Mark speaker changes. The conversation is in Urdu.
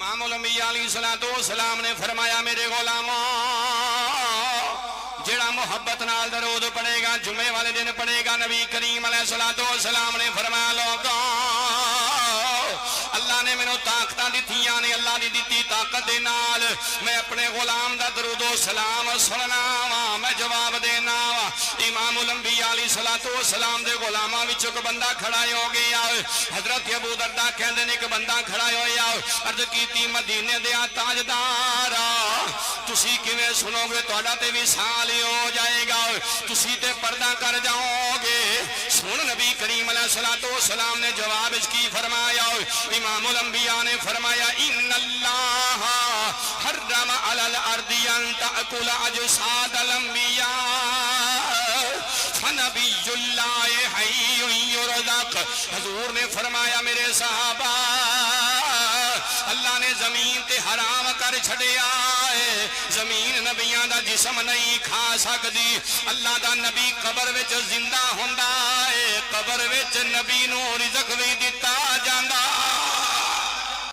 Speaker 1: امام الانبیاء علیہ السلام نے فرمایا میرے غلاموں جڑا محبت نال درود پڑھے گا جمعے والے دن پڑھے گا نبی کریم علیہ السلام نے فرمایا لوگوں اللہ نے مینوں طاقتاں دتیاں نے اللہ دی دتی طاقت دے نال میں اپنے غلام دا درود و سلام سننا وا میں جواب دینا وا امام الانبیاء علیہ السلام دے غلاماں وچ ایک بندہ کھڑا ہو گیا حضرت ابو درداء کہندے نے ایک بندہ کھڑا ہویا عرض کیتی مدینے دے تاجدار تسی کیویں سنو گے تہاڈا تے وصال ہو جائے گا تسی تے پردہ کر جاؤ گے سن نبی کریم علیہ السلام نے جواب اس کی فرمایا امام الانبیاء نے فرمایا ان اللہ حرم علی الارض ان تأکل اجساد الانبیاء فنبی اللہ حی یرزق حضور نے فرمایا میرے صحابہ اللہ نے زمین تے حرام کر چھڑیا ہے زمین نبیاں دا جسم نہیں کھا سکدی اللہ دا نبی قبر وچ زندہ ہوندا ہے قبر وچ نبی نو رزق بھی دتا جاندا